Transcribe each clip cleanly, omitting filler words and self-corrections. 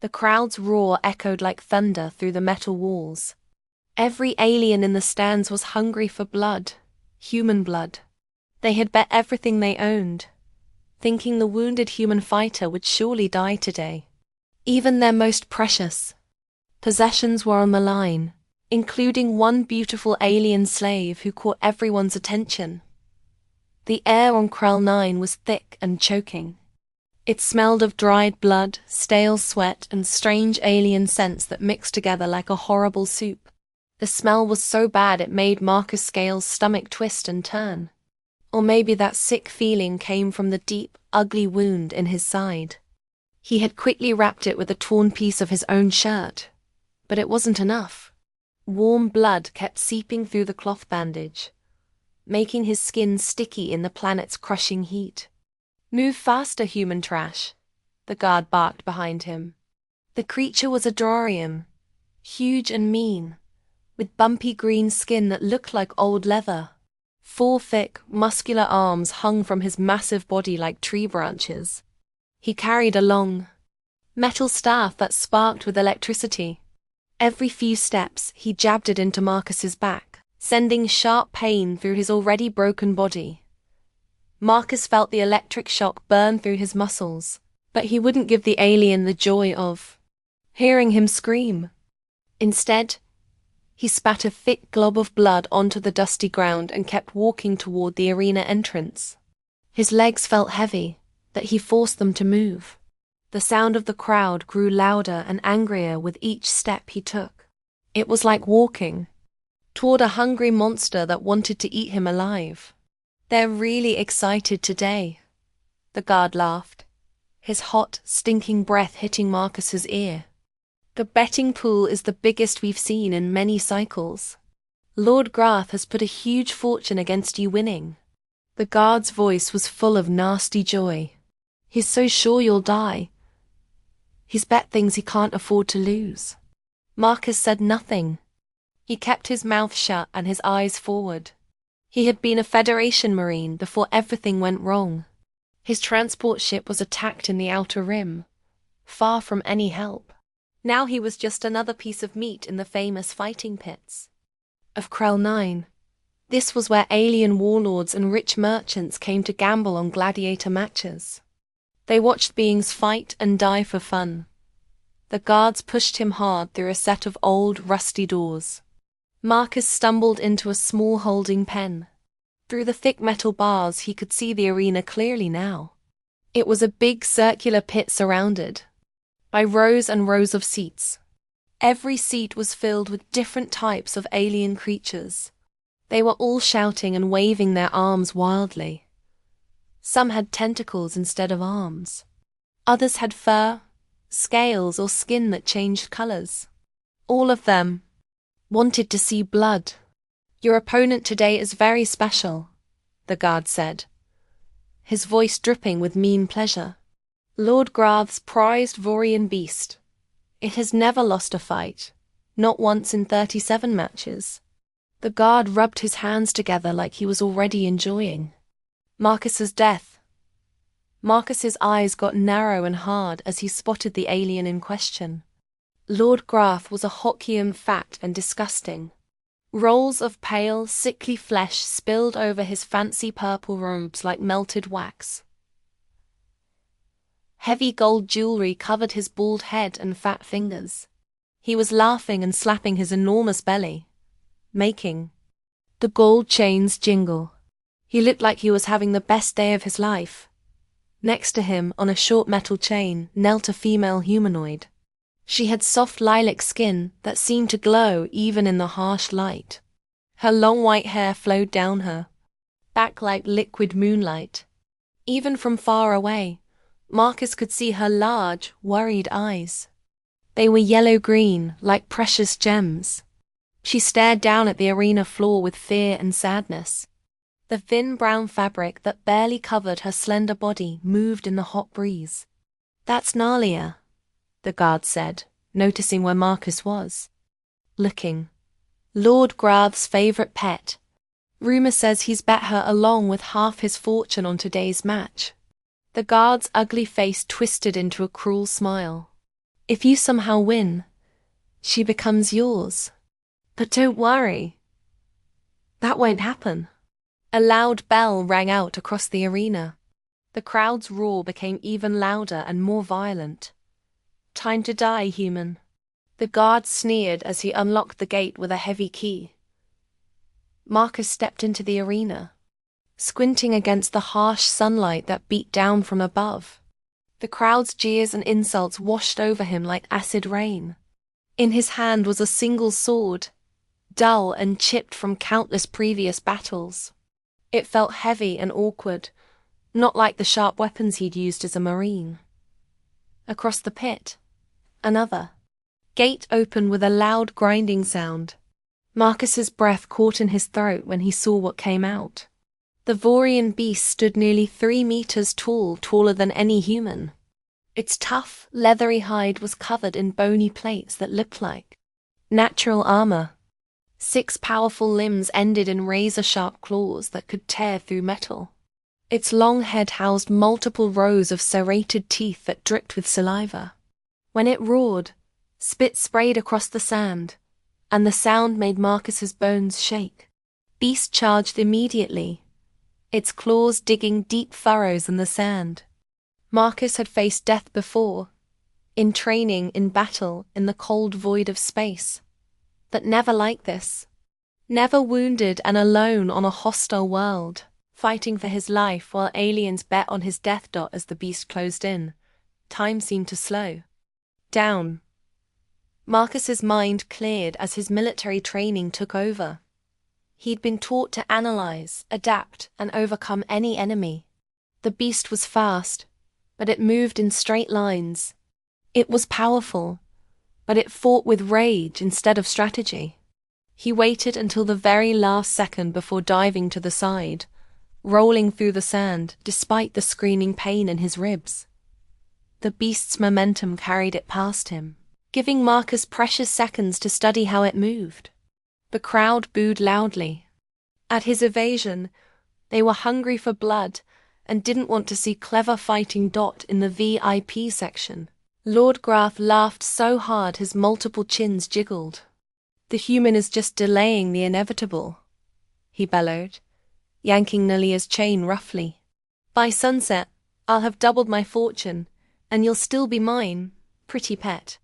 The crowd's roar echoed like thunder through the metal walls. Every alien in the stands was hungry for blood, human blood. They had bet everything they owned, thinking the wounded human fighter would surely die today. Even their most precious possessions were on the line, including one beautiful alien slave who caught everyone's attention. The air on Krell 9 was thick and choking. It smelled of dried blood, stale sweat, and strange alien scents that mixed together like a horrible soup. The smell was so bad it made Marcus Scale's stomach twist and turn. Or maybe that sick feeling came from the deep, ugly wound in his side. He had quickly wrapped it with a torn piece of his own shirt. But it wasn't enough. Warm blood kept seeping through the cloth bandage, making his skin sticky in the planet's crushing heat. "Move faster, human trash," the guard barked behind him. The creature was a Drorium, huge and mean, with bumpy green skin that looked like old leather. 4 thick, muscular arms hung from his massive body like tree branches. He carried a long, metal staff that sparked with electricity. Every few steps, he jabbed it into Marcus's back, sending sharp pain through his already broken body. Marcus felt the electric shock burn through his muscles, but he wouldn't give the alien the joy of hearing him scream. Instead, he spat a thick glob of blood onto the dusty ground and kept walking toward the arena entrance. His legs felt heavy, that he forced them to move. The sound of the crowd grew louder and angrier with each step he took. It was like walking toward a hungry monster that wanted to eat him alive. "They're really excited today," the guard laughed, his hot, stinking breath hitting Marcus's ear. "The betting pool is the biggest we've seen in many cycles. Lord Grath has put a huge fortune against you winning." The guard's voice was full of nasty joy. "He's so sure you'll die. He's bet things he can't afford to lose." Marcus said nothing. He kept his mouth shut and his eyes forward. He had been a Federation Marine before everything went wrong. His transport ship was attacked in the Outer Rim, far from any help. Now he was just another piece of meat in the famous fighting pits of Krell 9. This was where alien warlords and rich merchants came to gamble on gladiator matches. They watched beings fight and die for fun. The guards pushed him hard through a set of old, rusty doors. Marcus stumbled into a small holding pen. Through the thick metal bars he could see the arena clearly now. It was a big circular pit surrounded by rows and rows of seats. Every seat was filled with different types of alien creatures. They were all shouting and waving their arms wildly. Some had tentacles instead of arms. Others had fur, scales, or skin that changed colors. All of them wanted to see blood. "Your opponent today is very special," the guard said, his voice dripping with mean pleasure. "Lord Grath's prized Vorian beast. It has never lost a fight, not once in 37 matches." The guard rubbed his hands together like he was already enjoying Marcus's death. Marcus's eyes got narrow and hard as he spotted the alien in question. Lord Grath was a Hokium, fat and disgusting. Rolls of pale, sickly flesh spilled over his fancy purple robes like melted wax. Heavy gold jewelry covered his bald head and fat fingers. He was laughing and slapping his enormous belly, making the gold chains jingle. He looked like he was having the best day of his life. Next to him, on a short metal chain, knelt a female humanoid. She had soft lilac skin that seemed to glow even in the harsh light. Her long white hair flowed down her back like liquid moonlight. Even from far away, Marcus could see her large, worried eyes. They were yellow-green, like precious gems. She stared down at the arena floor with fear and sadness. The thin brown fabric that barely covered her slender body moved in the hot breeze. "That's Nalia," the guard said, noticing where Marcus was. "Looking. Lord Grath's favorite pet. Rumor says he's bet her along with half his fortune on today's match." The guard's ugly face twisted into a cruel smile. If you somehow win, she becomes yours. But don't worry. That won't happen. A loud bell rang out across the arena. The crowd's roar became even louder and more violent. Time to die, human. The guard sneered as he unlocked the gate with a heavy key. Marcus stepped into the arena, squinting against the harsh sunlight that beat down from above. The crowd's jeers and insults washed over him like acid rain. In his hand was a single sword, dull and chipped from countless previous battles. It felt heavy and awkward, not like the sharp weapons he'd used as a marine. Across the pit, another gate opened with a loud grinding sound. Marcus's breath caught in his throat when he saw what came out. The Vaurian beast stood nearly 3 meters tall, taller than any human. Its tough, leathery hide was covered in bony plates that looked like natural armor. 6 powerful limbs ended in razor-sharp claws that could tear through metal. Its long head housed multiple rows of serrated teeth that dripped with saliva. When it roared, spit sprayed across the sand, and the sound made Marcus's bones shake. Beast charged immediately, its claws digging deep furrows in the sand. Marcus had faced death before, in training, in battle, in the cold void of space. But never like this. Never wounded and alone on a hostile world, fighting for his life while aliens bet on his death dot as the beast closed in. Time seemed to slow down. Marcus's mind cleared as his military training took over. He'd been taught to analyze, adapt, and overcome any enemy. The beast was fast, but it moved in straight lines. It was powerful, but it fought with rage instead of strategy. He waited until the very last second before diving to the side, rolling through the sand despite the screaming pain in his ribs. The beast's momentum carried it past him, giving Marcus precious seconds to study how it moved. The crowd booed loudly. At his evasion, they were hungry for blood and didn't want to see clever fighting Dot in the VIP section. Lord Grath laughed so hard his multiple chins jiggled. The human is just delaying the inevitable, he bellowed, yanking Nalia's chain roughly. By sunset, I'll have doubled my fortune, and you'll still be mine, pretty pet.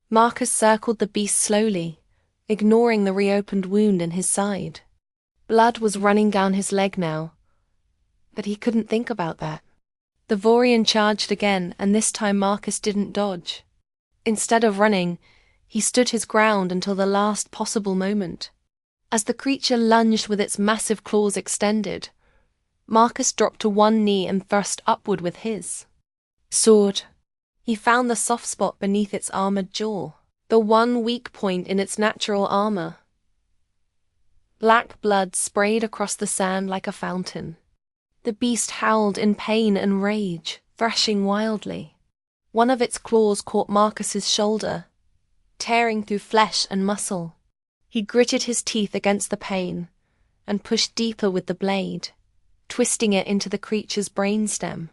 Marcus circled the beast slowly, ignoring the reopened wound in his side. Blood was running down his leg now, but he couldn't think about that. The Vaurian charged again, and this time Marcus didn't dodge. Instead of running, he stood his ground until the last possible moment. As the creature lunged with its massive claws extended, Marcus dropped to one knee and thrust upward with his sword. He found the soft spot beneath its armored jaw, the one weak point in its natural armor. Black blood sprayed across the sand like a fountain. The beast howled in pain and rage, thrashing wildly. One of its claws caught Marcus's shoulder, tearing through flesh and muscle. He gritted his teeth against the pain and pushed deeper with the blade, twisting it into the creature's brainstem.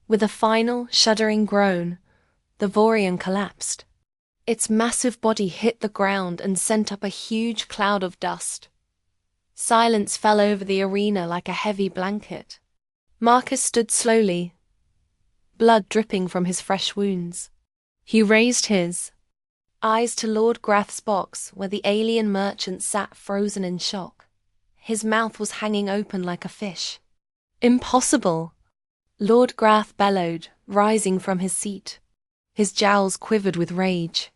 With a final, shuddering groan, the Vaurian collapsed. Its massive body hit the ground and sent up a huge cloud of dust. Silence fell over the arena like a heavy blanket. Marcus stood slowly, blood dripping from his fresh wounds. He raised his eyes to Lord Grath's box where the alien merchant sat frozen in shock. His mouth was hanging open like a fish. Impossible! Lord Grath bellowed, rising from his seat. His jowls quivered with rage.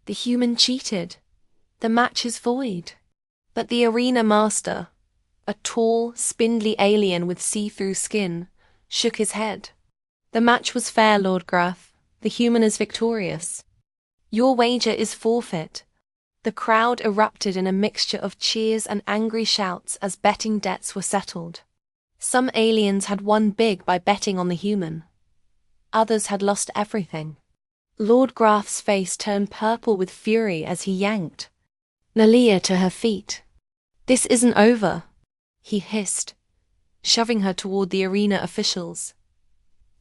The human cheated. The match is void. But the arena master, a tall, spindly alien with see-through skin, shook his head. The match was fair, Lord Grath. The human is victorious. Your wager is forfeit. The crowd erupted in a mixture of cheers and angry shouts as betting debts were settled. Some aliens had won big by betting on the human. Others had lost everything. Lord Grath's face turned purple with fury as he yanked Nalia to her feet. This isn't over, he hissed, shoving her toward the arena officials.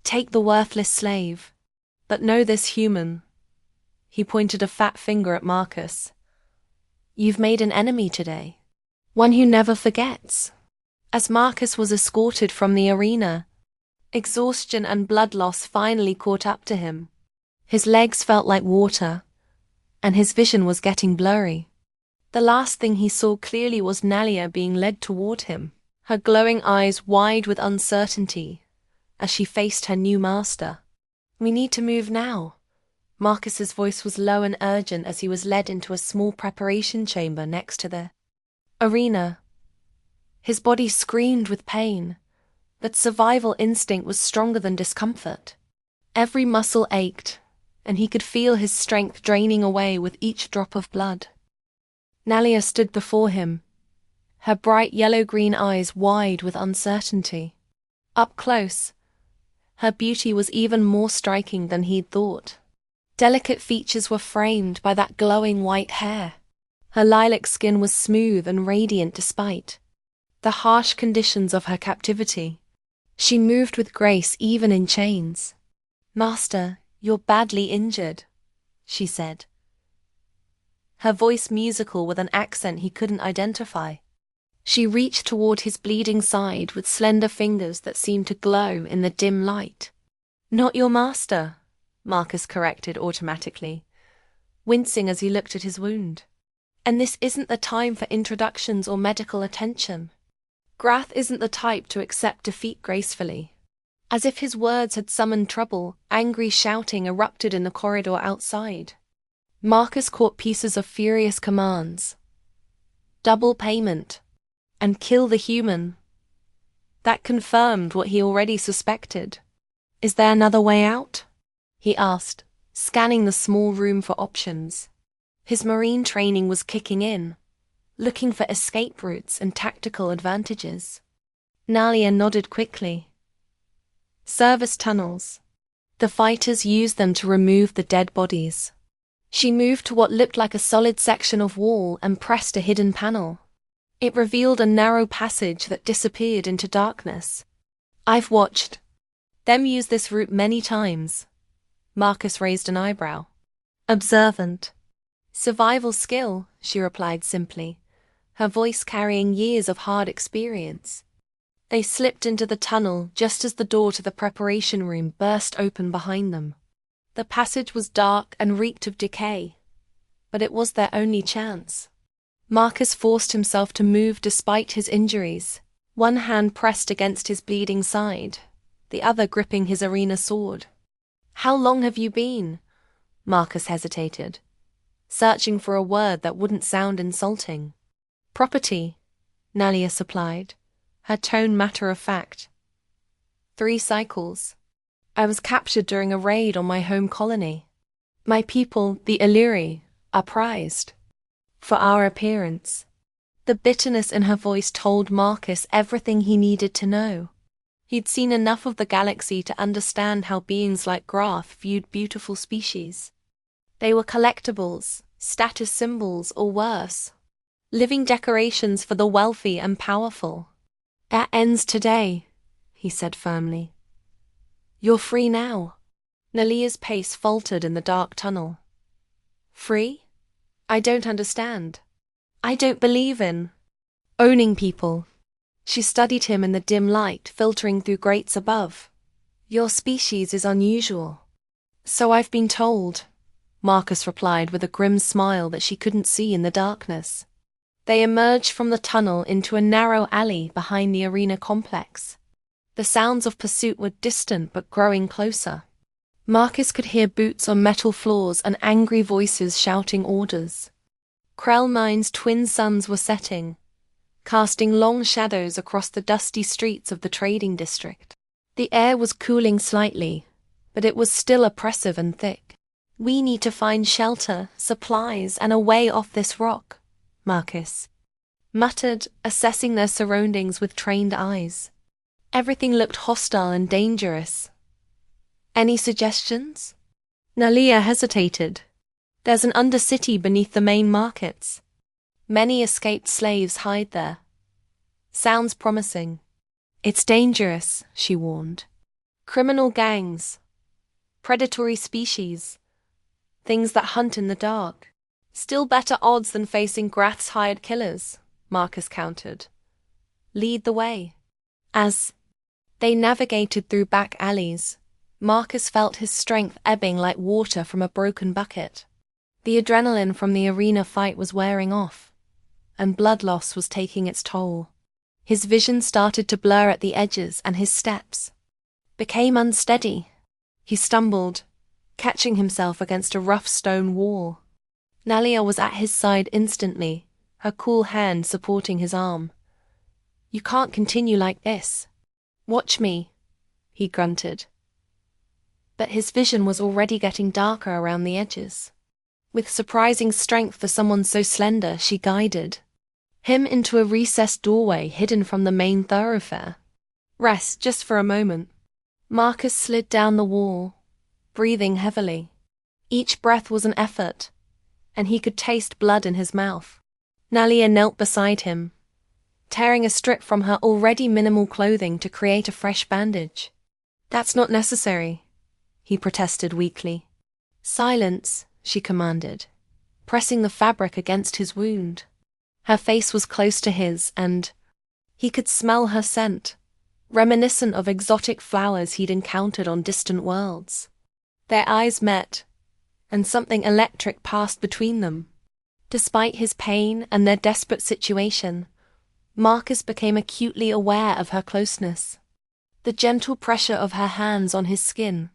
Take the worthless slave, but know this human. He pointed a fat finger at Marcus. "You've made an enemy today. One who never forgets." As Marcus was escorted from the arena, exhaustion and blood loss finally caught up to him. His legs felt like water, and his vision was getting blurry. The last thing he saw clearly was Nalia being led toward him, her glowing eyes wide with uncertainty as she faced her new master. "We need to move now." Marcus's voice was low and urgent as he was led into a small preparation chamber next to the arena. His body screamed with pain, but survival instinct was stronger than discomfort. Every muscle ached, and he could feel his strength draining away with each drop of blood. Nalia stood before him, her bright yellow-green eyes wide with uncertainty. Up close, her beauty was even more striking than he'd thought. Delicate features were framed by that glowing white hair. Her lilac skin was smooth and radiant despite the harsh conditions of her captivity. She moved with grace even in chains. "Master, you're badly injured," she said, her voice musical with an accent he couldn't identify. She reached toward his bleeding side with slender fingers that seemed to glow in the dim light. "Not your master," Marcus corrected automatically, wincing as he looked at his wound. "And this isn't the time for introductions or medical attention. Grath isn't the type to accept defeat gracefully." As if his words had summoned trouble, angry shouting erupted in the corridor outside. Marcus caught pieces of furious commands. "Double payment," and "kill the human." That confirmed what he already suspected. "Is there another way out?" he asked, scanning the small room for options. His marine training was kicking in, looking for escape routes and tactical advantages. Nalia nodded quickly. "Service tunnels. The fighters used them to remove the dead bodies." She moved to what looked like a solid section of wall and pressed a hidden panel. It revealed a narrow passage that disappeared into darkness. "I've watched them use this route many times." Marcus raised an eyebrow. "Observant." "Survival skill," she replied simply, her voice carrying years of hard experience. They slipped into the tunnel just as the door to the preparation room burst open behind them. The passage was dark and reeked of decay, but it was their only chance. Marcus forced himself to move despite his injuries, one hand pressed against his bleeding side, the other gripping his arena sword. "How long have you been?" Marcus hesitated, searching for a word that wouldn't sound insulting. "Property," Nalia supplied, her tone matter-of-fact. "3 cycles. I was captured during a raid on my home colony. My people, the Illyri, are prized for our appearance." The bitterness in her voice told Marcus everything he needed to know. He'd seen enough of the galaxy to understand how beings like Grath viewed beautiful species. They were collectibles, status symbols, or worse, living decorations for the wealthy and powerful. "It ends today," he said firmly. "You're free now." Nalia's pace faltered in the dark tunnel. "Free? I don't understand. I don't believe in owning people." She studied him in the dim light filtering through grates above. "Your species is unusual." "So I've been told," Marcus replied with a grim smile that she couldn't see in the darkness. They emerged from the tunnel into a narrow alley behind the arena complex. The sounds of pursuit were distant but growing closer. Marcus could hear boots on metal floors and angry voices shouting orders. Krellmine's twin suns were setting, casting long shadows across the dusty streets of the trading district. The air was cooling slightly, but it was still oppressive and thick. "We need to find shelter, supplies, and a way off this rock," Marcus muttered, assessing their surroundings with trained eyes. Everything looked hostile and dangerous. "Any suggestions?" Nalia hesitated. "There's an undercity beneath the main markets. Many escaped slaves hide there." "Sounds promising." "It's dangerous," she warned. "Criminal gangs, predatory species, Things that hunt in the dark. Still better odds than facing Grath's hired killers, Marcus countered. Lead the way. As they navigated through back alleys, Marcus felt his strength ebbing like water from a broken bucket. The adrenaline from the arena fight was wearing off, and blood loss was taking its toll. His vision started to blur at the edges and his steps became unsteady. He stumbled, catching himself against a rough stone wall. Nalia was at his side instantly, her cool hand supporting his arm. You can't continue like this. Watch me, he grunted. But his vision was already getting darker around the edges. With surprising strength for someone so slender, she guided him into a recessed doorway hidden from the main thoroughfare. Rest just for a moment. Marcus slid down the wall, breathing heavily. Each breath was an effort, and he could taste blood in his mouth. Nalia knelt beside him, tearing a strip from her already minimal clothing to create a fresh bandage. That's not necessary, he protested weakly. Silence, she commanded, pressing the fabric against his wound. Her face was close to his, and he could smell her scent, reminiscent of exotic flowers he'd encountered on distant worlds. Their eyes met, and something electric passed between them. Despite his pain and their desperate situation, Marcus became acutely aware of her closeness. The gentle pressure of her hands on his skin,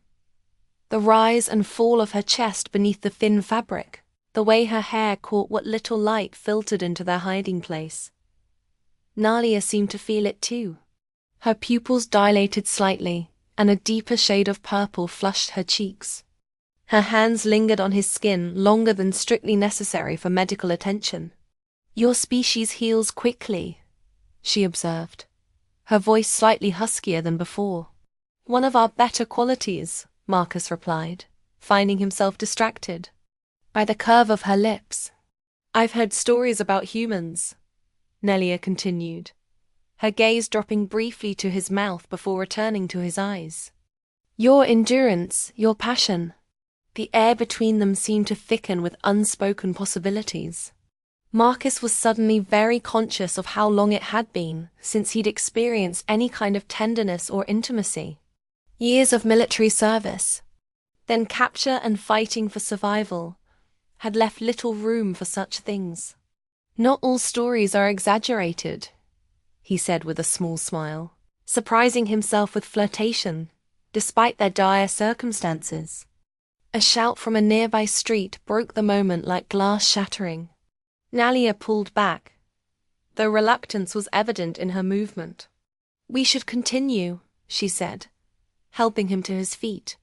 the rise and fall of her chest beneath the thin fabric, the way her hair caught what little light filtered into their hiding place. Nalia seemed to feel it too. Her pupils dilated slightly, and a deeper shade of purple flushed her cheeks. Her hands lingered on his skin longer than strictly necessary for medical attention. Your species heals quickly, she observed, her voice slightly huskier than before. One of our better qualities, Marcus replied, finding himself distracted by the curve of her lips. I've heard stories about humans, Nelia continued, her gaze dropping briefly to his mouth before returning to his eyes. Your endurance, your passion. The air between them seemed to thicken with unspoken possibilities. Marcus was suddenly very conscious of how long it had been since he'd experienced any kind of tenderness or intimacy. Years of military service, then capture and fighting for survival, had left little room for such things. Not all stories are exaggerated, he said with a small smile, surprising himself with flirtation, despite their dire circumstances. A shout from a nearby street broke the moment like glass shattering. Nalia pulled back, though reluctance was evident in her movement. We should continue, she said, helping him to his feet.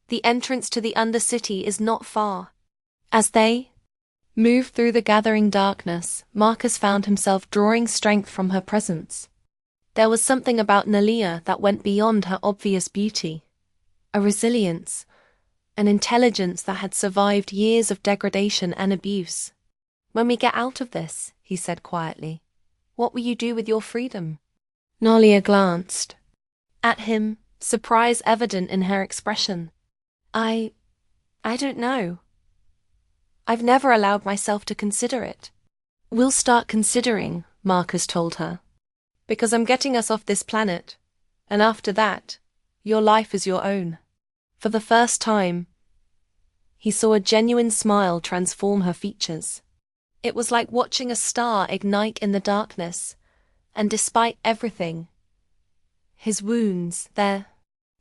The entrance to the Undercity is not far. As they moved through the gathering darkness, Marcus found himself drawing strength from her presence. There was something about Nalia that went beyond her obvious beauty. A resilience, an intelligence that had survived years of degradation and abuse. When we get out of this, he said quietly, what will you do with your freedom? Nalia glanced at him, surprise evident in her expression. I don't know. I've never allowed myself to consider it. We'll start considering, Marcus told her, because I'm getting us off this planet, and after that, your life is your own. For the first time, he saw a genuine smile transform her features. It was like watching a star ignite in the darkness, and despite everything, his wounds, their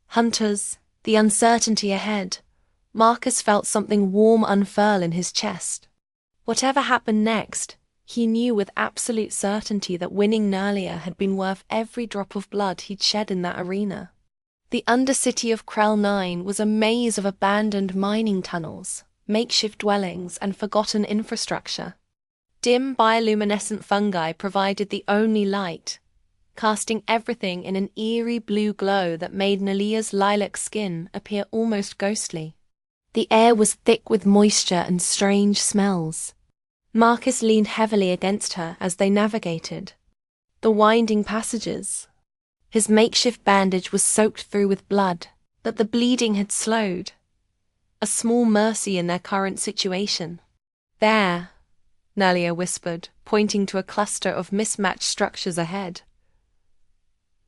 hunters, the uncertainty ahead, Marcus felt something warm unfurl in his chest. Whatever happened next, he knew with absolute certainty that winning Nalia had been worth every drop of blood he'd shed in that arena. The Undercity of Krell 9 was a maze of abandoned mining tunnels, makeshift dwellings, and forgotten infrastructure. Dim bioluminescent fungi provided the only light, casting everything in an eerie blue glow that made Nalia's lilac skin appear almost ghostly. The air was thick with moisture and strange smells. Marcus leaned heavily against her as they navigated the winding passages. His makeshift bandage was soaked through with blood, but the bleeding had slowed, a small mercy in their current situation. There, Nalia whispered, pointing to a cluster of mismatched structures ahead.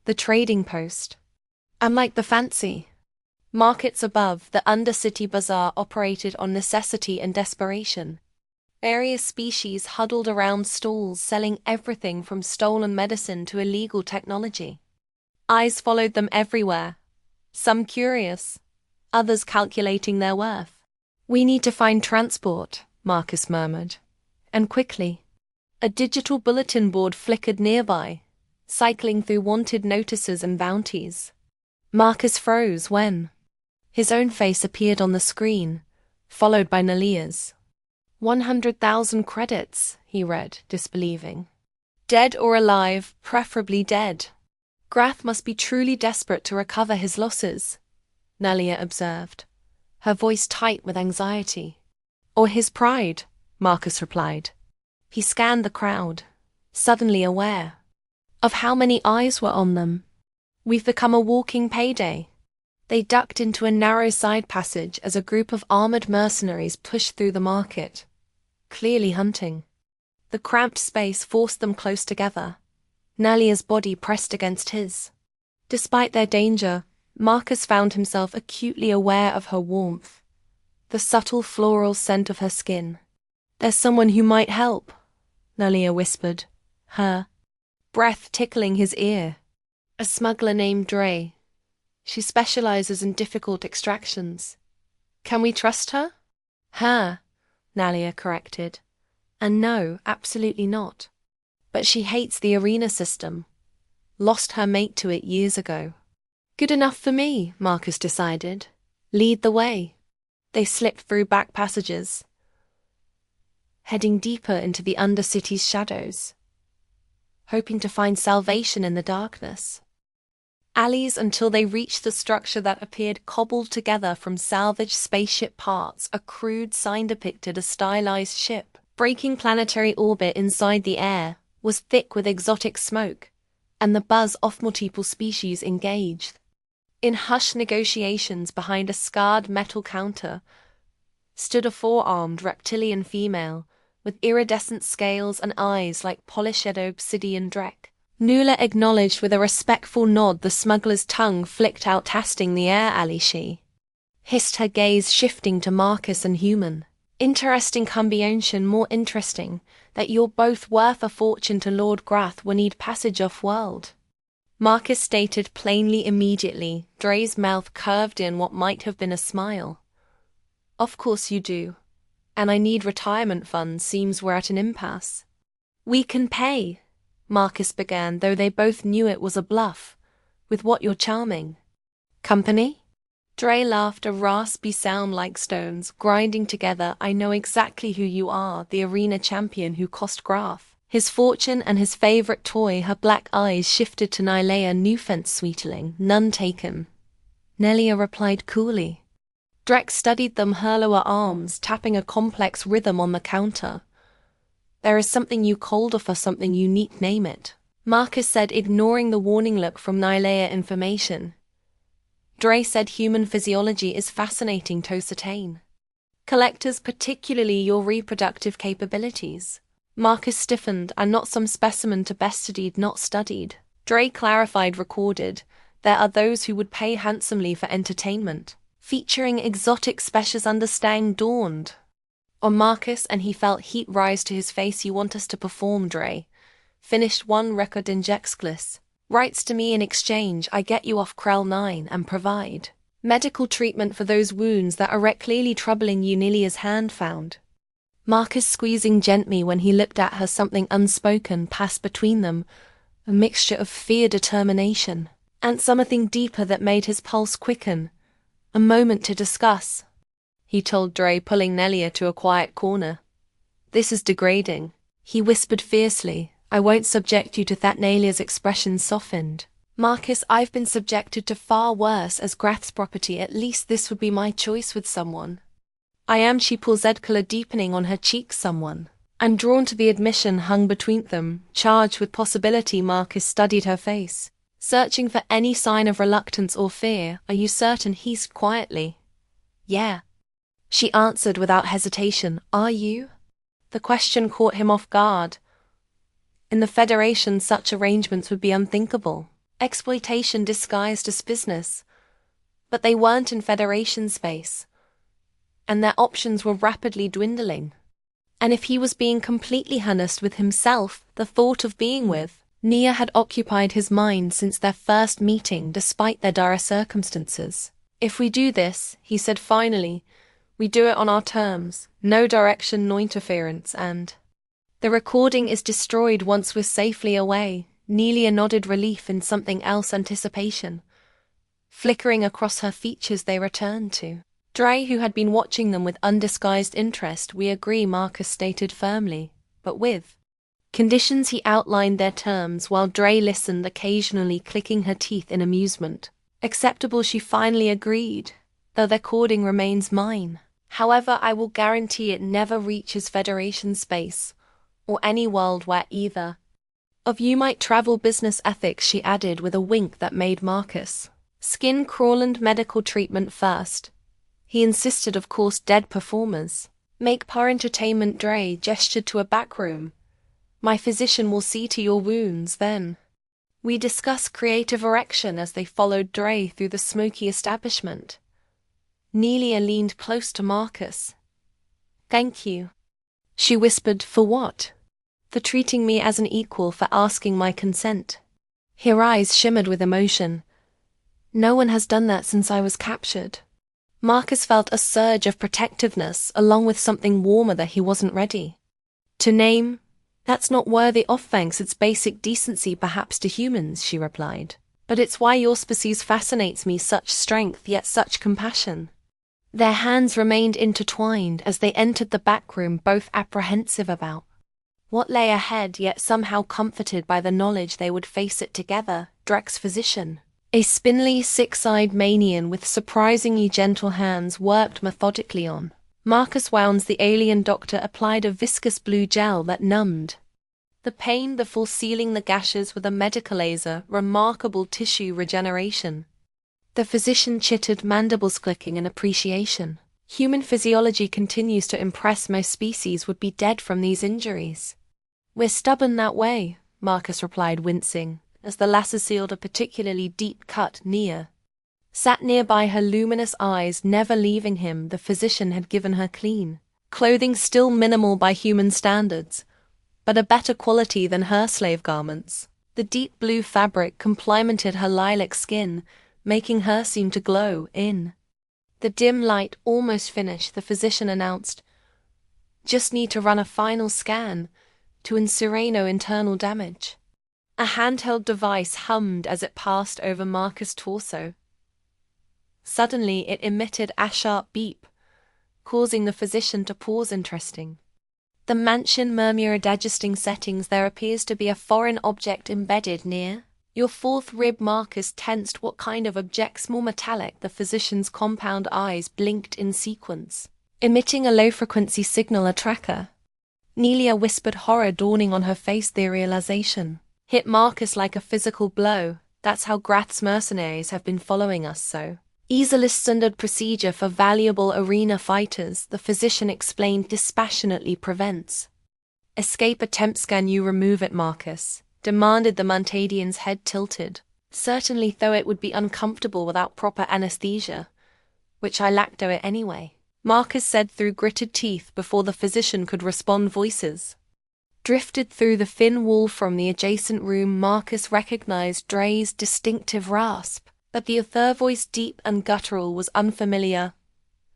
The trading post. Unlike the fancy markets above, the Undercity Bazaar operated on necessity and desperation. Various species huddled around stalls selling everything from stolen medicine to illegal technology. Eyes followed them everywhere, some curious, others calculating their worth. "We need to find transport," Marcus murmured. And quickly. A digital bulletin board flickered nearby, cycling through wanted notices and bounties. Marcus froze when his own face appeared on the screen, followed by Nalia's. 100,000 credits, he read, disbelieving. Dead or alive, preferably dead. Grath must be truly desperate to recover his losses, Nalia observed, her voice tight with anxiety. Or his pride, Marcus replied. He scanned the crowd, suddenly aware of how many eyes were on them. We've become a walking payday. They ducked into a narrow side passage as a group of armored mercenaries pushed through the market, clearly hunting. The cramped space forced them close together, Nalia's body pressed against his. Despite their danger, Marcus found himself acutely aware of her warmth, the subtle floral scent of her skin. "There's someone who might help," Nalia whispered, her breath tickling his ear. "A smuggler named Dre. She specializes in difficult extractions. Can we trust her?" "Her," Nalia corrected. "And no, absolutely not. But she hates the arena system. Lost her mate to it years ago." "Good enough for me," Marcus decided. "Lead the way." They slipped through back passages, heading deeper into the Undercity's shadows, hoping to find salvation in the darkness. Alleys until they reached the structure that appeared cobbled together from salvaged spaceship parts. A crude sign depicted a stylized ship breaking planetary orbit inside the air, was thick with exotic smoke, and the buzz of multiple species engaged. In hushed negotiations behind a scarred metal counter stood a four-armed reptilian female with iridescent scales and eyes like polished obsidian dreck. Nula acknowledged with a respectful nod. The smuggler's tongue flicked out, tasting the air. "Ali," she hissed, her gaze shifting to Marcus and Human. "Interesting combination, more interesting that you're both worth a fortune to Lord Grath. We need passage off-world," Marcus stated plainly. Immediately, Dre's mouth curved in what might have been a smile. "Of course you do. And I need retirement funds. Seems we're at an impasse." "We can pay," Marcus began, though they both knew it was a bluff. "With what you're charming company?" Dre laughed, a raspy sound like stones grinding together. "I know exactly who you are, the arena champion who cost Graf his fortune and his favorite toy." Her black eyes shifted to Nylea. "New fence, sweetling, none taken," Nelia replied coolly. Drek studied them, her lower arms tapping a complex rhythm on the counter. "There is something you cold offer, something unique, name it," Marcus said, ignoring the warning look from Nylea. "Information." Dre said, "Human physiology is fascinating to ascertain. Collectors, particularly your reproductive capabilities." Marcus stiffened. "I'm not some specimen to best studied, not studied." Dre clarified, recorded. "There are those who would pay handsomely for entertainment, featuring exotic specials." Understand dawned on Marcus, and he felt heat rise to his face. "You want us to perform, Dre?" Finished one record injectgless. "Rights to me in exchange. I get you off Krell 9 and provide medical treatment for those wounds that are clearly troubling you." Nilia's hand found Marcus squeezing gently when he looked at her. Something unspoken passed between them, a mixture of fear, determination, and something deeper that made his pulse quicken. "A moment to discuss," he told Dre, pulling Nelia to a quiet corner. "This is degrading," he whispered fiercely. "I won't subject you to that." Nelia's expression softened. "Marcus, I've been subjected to far worse as Grath's property. At least this would be my choice with someone. I am." She pulls, Z color deepening on her cheeks. "Someone." And drawn to the admission hung between them, charged with possibility. Marcus studied her face, searching for any sign of reluctance or fear. "Are you certain?" He said quietly. "Yeah." She answered without hesitation, "Are you?" The question caught him off guard. In the Federation, such arrangements would be unthinkable. Exploitation disguised as business. But they weren't in Federation space, and their options were rapidly dwindling. And if he was being completely honest with himself, the thought of being with Nia had occupied his mind since their first meeting, despite their dire circumstances. "If we do this," he said finally, "we do it on our terms. No direction, no interference, and the recording is destroyed once we're safely away." Nelia nodded relief in something else anticipation. Flickering across her features, they returned to Dre, who had been watching them with undisguised interest. "We agree," Marcus stated firmly, "but with conditions." He outlined their terms while Dre listened, occasionally clicking her teeth in amusement. "Acceptable," she finally agreed, "though the recording remains mine. However, I will guarantee it never reaches Federation space, or any world where either of you might travel." Business ethics, she added with a wink that made Marcus skin crawl. "And medical treatment first," he insisted. "Of course, dead performers make poor entertainment." Dre gestured to a back room. "My physician will see to your wounds, then we discuss creative erection." As they followed Dre through the smoky establishment, Nelia leaned close to Marcus. "Thank you," she whispered. "For what?" "For treating me as an equal, for asking my consent." Her eyes shimmered with emotion. "No one has done that since I was captured." Marcus felt a surge of protectiveness, along with something warmer that he wasn't ready to name. "That's not worthy of thanks. It's basic decency, perhaps, to humans," she replied. "But it's why your species fascinates me. Such strength, yet such compassion." Their hands remained intertwined as they entered the back room, both apprehensive about what lay ahead, yet somehow comforted by the knowledge they would face it together. Drek's physician, a spindly, six-eyed manian with surprisingly gentle hands, worked methodically on Marcus' wounds. The alien doctor applied a viscous blue gel that numbed the pain before sealing the gashes with a medical laser. Remarkable tissue regeneration. The physician chittered, mandibles clicking in appreciation. "Human physiology continues to impress. Most species would be dead from these injuries." "We're stubborn that way," Marcus replied, wincing, as the lasso sealed a particularly deep cut. Nia sat nearby, her luminous eyes never leaving him. The physician had given her clean clothing, still minimal by human standards, but a better quality than her slave garments. The deep blue fabric complemented her lilac skin, making her seem to glow in the dim light. "Almost finished," the physician announced. "Just need to run a final scan to ensure no internal damage." A handheld device hummed as it passed over Marcus' torso. Suddenly, it emitted a sharp beep, causing the physician to pause. "Interesting. The mansion murmur digesting settings. There appears to be a foreign object embedded near your fourth rib." Marcus tensed. "What kind of objects?" "More metallic." The physician's compound eyes blinked in sequence, emitting a low-frequency signal. "A tracker?" Nelia whispered, horror dawning on her face. The realization hit Marcus like a physical blow. "That's how Grath's mercenaries have been following us so easily. Standard procedure for valuable arena fighters," the physician explained dispassionately. "Prevents escape attempt." "Can you remove it?" Marcus demanded. The Montadian's head tilted. "Certainly, though it would be uncomfortable without proper anesthesia, which I lacked it anyway," Marcus said through gritted teeth. Before the physician could respond, voices drifted through the thin wall from the adjacent room. Marcus recognized Dre's distinctive rasp, but the other voice, deep and guttural, was unfamiliar.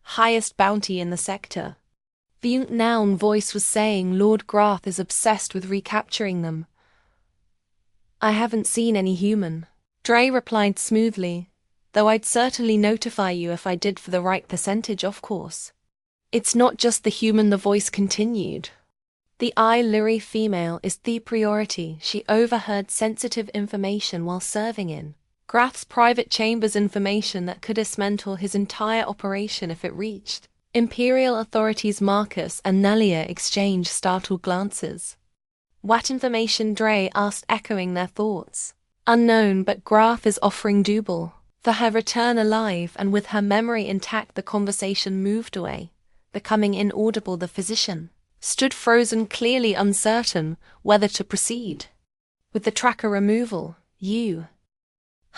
"Highest bounty in the sector." The unknown voice was saying, "Lord Grath is obsessed with recapturing them." "I haven't seen any human," Dre replied smoothly, "though I'd certainly notify you if I did, for the right percentage, of course." "It's not just the human," the voice continued. "The Illyri female is the priority. She overheard sensitive information while serving in Grath's private chambers, information that could dismantle his entire operation if it reached Imperial authorities." Marcus and Nelia exchanged startled glances. "What information?" Dre asked, echoing their thoughts. "Unknown, but Grath is offering double for her return alive," and with her memory intact the conversation moved away becoming inaudible. The physician stood frozen, clearly uncertain whether to proceed. With the tracker removal, you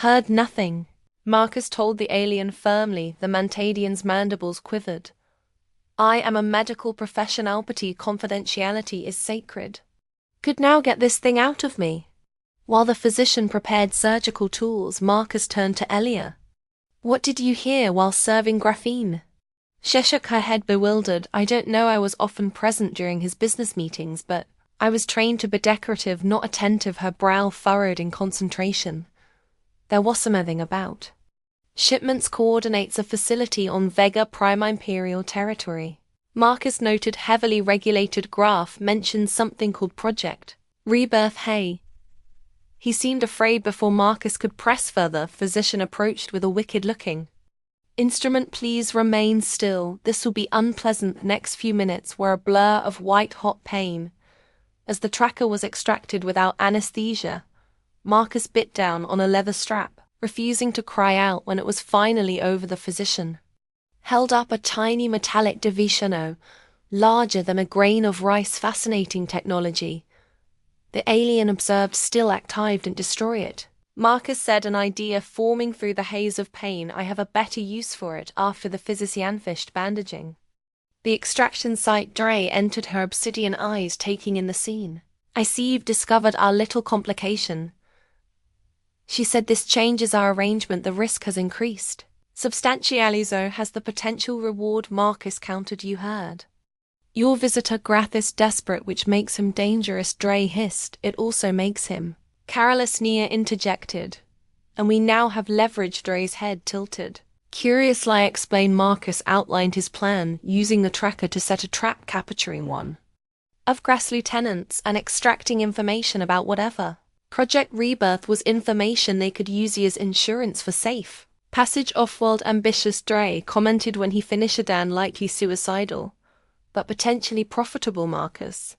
heard nothing, Marcus told the alien firmly. The Mantadian's mandibles quivered. I am a medical professional. Confidentiality is sacred. Could now get this thing out of me. While the physician prepared surgical tools, Marcus turned to Elia. What did you hear while serving graphene? She shook her head, bewildered. I don't know. I was often present during his business meetings, but I was trained to be decorative, not attentive. Her brow furrowed in concentration. There was something about shipments coordinates a facility on Vega Prime Imperial territory. Marcus noted heavily regulated graph mentioned something called Project Rebirth. Hey. He seemed afraid before Marcus could press further. Physician approached with a wicked looking. Instrument, please remain still. This will be unpleasant. The next few minutes were a blur of white-hot pain. As the tracker was extracted without anesthesia, Marcus bit down on a leather strap, refusing to cry out. When it was finally over, the physician held up a tiny metallic divisiono, larger than a grain of rice. Fascinating technology. The alien observed. Still active, didn't destroy it. Marcus said, an idea forming through the haze of pain. I have a better use for it. After the physician fished bandaging the extraction site, Dre entered, her obsidian eyes taking in the scene. I see you've discovered our little complication. She said, this changes our arrangement. The risk has increased. Substantializo has the potential reward. Marcus countered. You heard your visitor Grathis desperate, which makes him dangerous. Dre hissed. It also makes him. Carolus Nia interjected. And we now have leverage. Dre's head tilted. Curiously, explained. Marcus outlined his plan, using the tracker to set a trap, capturing one of Grass lieutenants and extracting information about whatever. Project Rebirth was information they could use as insurance for safe passage off-world. Ambitious, Dre commented when he finished. Dan likely suicidal, but potentially profitable, Marcus